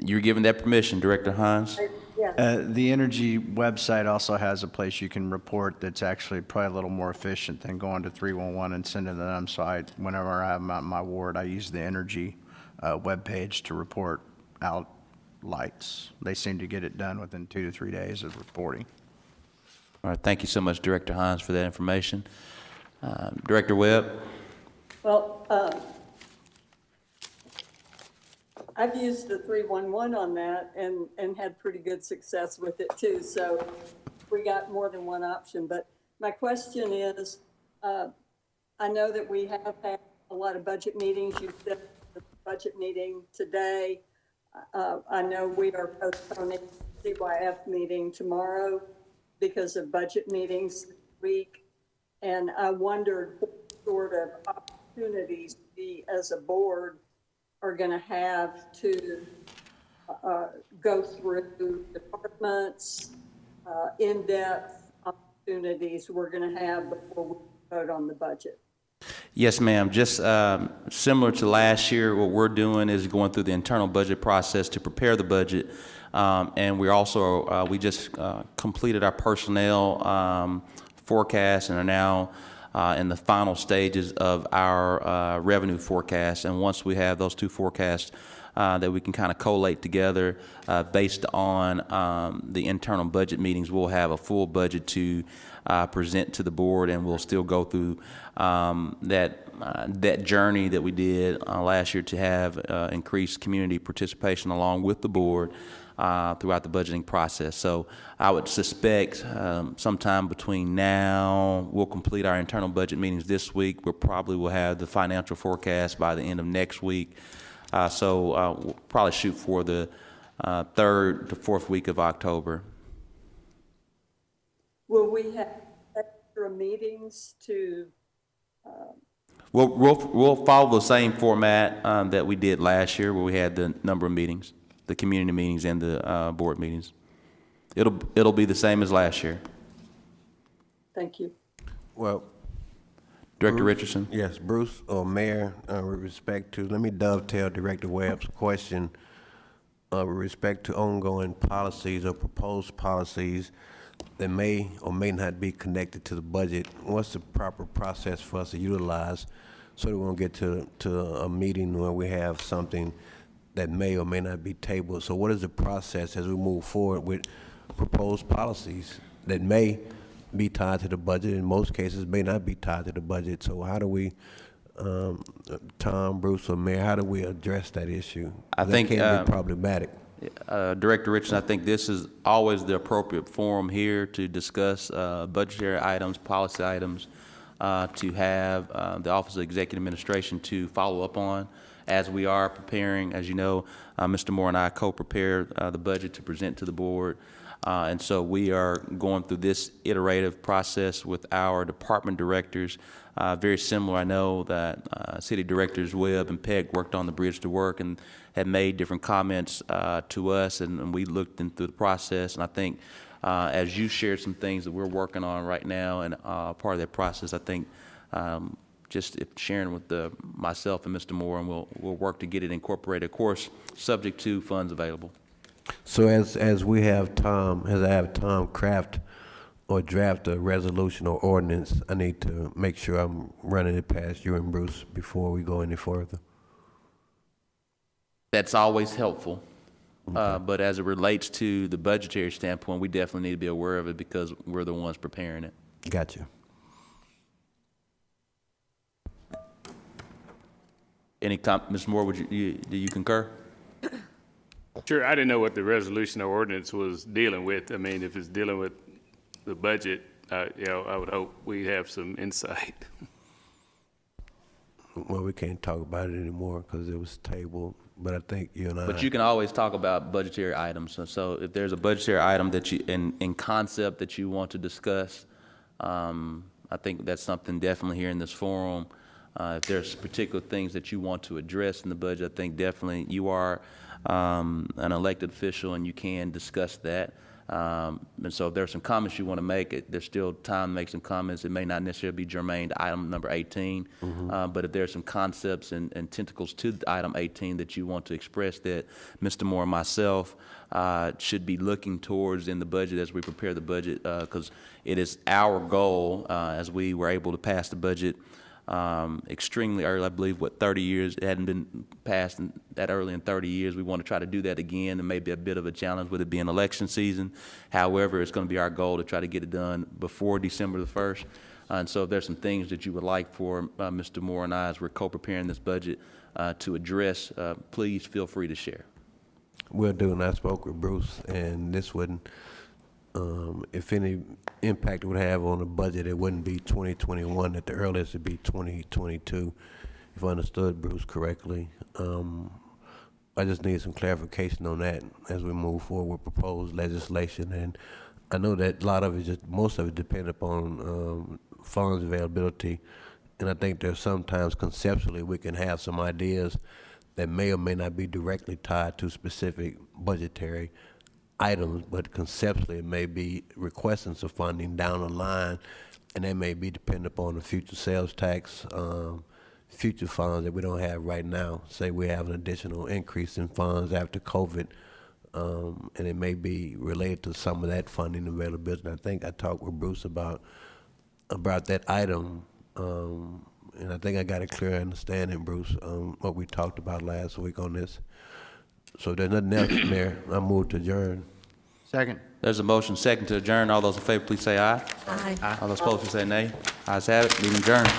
You're giving that permission, Director Hines? Yes. The Energy website also has a place you can report that's actually probably a little more efficient than going to 311 and sending them. So whenever I have my ward, I use the Energy webpage to report out lights. They seem to get it done within 2 to 3 days of reporting. All right, thank you so much, Director Hines, for that information. Director Webb? Well, I've used the 311 on that and had pretty good success with it too. So we got more than one option. But my question is, I know that we have had a lot of budget meetings. You've done the budget meeting today. I know we are postponing the CYF meeting tomorrow because of budget meetings this week. And I wondered what sort of opportunities we as a board are going to have to go through departments, in-depth opportunities we're going to have before we vote on the budget. Yes, ma'am. Just similar to last year, what we're doing is going through the internal budget process to prepare the budget. And we're also, we just completed our personnel forecast and are now in the final stages of our revenue forecast. And once we have those two forecasts that we can kind of collate together based on the internal budget meetings, we'll have a full budget to present to the board, and we'll still go through that journey that we did last year to have increased community participation along with the board throughout the budgeting process. So I would suspect sometime between now, we'll complete our internal budget meetings this week. We'll have the financial forecast by the end of next week. So we'll probably shoot for the 3rd to 4th week of October. Will we have extra meetings to We'll follow the same format that we did last year, where we had the number of meetings, the community meetings and the board meetings. It'll be the same as last year. Thank you. Well, Director Bruce, Richardson? Yes, Bruce or Mayor, with respect to, let me dovetail Director Webb's question with respect to ongoing policies or proposed policies that may or may not be connected to the budget. What's the proper process for us to utilize so that we won't get to a meeting where we have something that may or may not be tabled? So what is the process as we move forward with proposed policies that may be tied to the budget, in most cases may not be tied to the budget? So how do we, Tom, Bruce, or Mayor, how do we address that issue? I think that can be problematic. Director Richardson, I think this is always the appropriate forum here to discuss budgetary items, policy items, to have the Office of Executive Administration to follow up on as we are preparing. As you know, Mr. Moore and I co-prepare the budget to present to the board. And so we are going through this iterative process with our department directors. Very similar, I know that City Directors Webb and Pegg worked on the Bridge to Work and had made different comments to us, and we looked into the process. And I think as you shared some things that we're working on right now and part of that process, I think just sharing with myself and Mr. Moore, and we'll work to get it incorporated, of course, subject to funds available. So as we have Tom, as I have Tom craft or draft a resolution or ordinance, I need to make sure I'm running it past you and Bruce before we go any further. That's always helpful. Okay. But as it relates to the budgetary standpoint, we definitely need to be aware of it because we're the ones preparing it. Gotcha. Any Ms. Moore, do you concur? Sure. I didn't know what the resolution or ordinance was dealing with. I mean, if it's dealing with the budget, you know, I would hope we have some insight. Well, we can't talk about it anymore because it was tabled, but I think you and I... But you can always talk about budgetary items. So if there's a budgetary item that you, in concept that you want to discuss, I think that's something definitely here in this forum. If there's particular things that you want to address in the budget, I think definitely you are an elected official and you can discuss that. And so if there's some comments you want to make, there's still time to make some comments. It may not necessarily be germane to item number 18, but if there's some concepts and tentacles to item 18 that you want to express that Mr. Moore and myself should be looking towards in the budget as we prepare the budget, because it is our goal as we were able to pass the budget extremely early. I believe, 30 years, it hadn't been passed that early in 30 years. We want to try to do that again. It may be a bit of a challenge with it being election season. However, it's going to be our goal to try to get it done before December the 1st. And so if there's some things that you would like for Mr. Moore and I, as we're co-preparing this budget, to address, please feel free to share. Will do, and I spoke with Bruce, and this wouldn't, if any impact it would have on the budget, it wouldn't be 2021. At the earliest, it'd be 2022, if I understood Bruce correctly. I just need some clarification on that as we move forward with proposed legislation. And I know that a lot of it, most of it depends upon funds availability. And I think there's sometimes conceptually we can have some ideas that may or may not be directly tied to specific budgetary items, but conceptually it may be requesting some funding down the line, and that may be dependent upon the future sales tax, future funds that we don't have right now. Say we have an additional increase in funds after COVID, and it may be related to some of that funding availability. And I think I talked with Bruce about that item, and I think I got a clear understanding, Bruce, what we talked about last week on this. So if there's nothing else, Mayor, I move to adjourn. Second. There's a motion second to adjourn. All those in favor, please say aye. Aye. All those opposed, please say nay. Ayes have it. Meeting adjourned.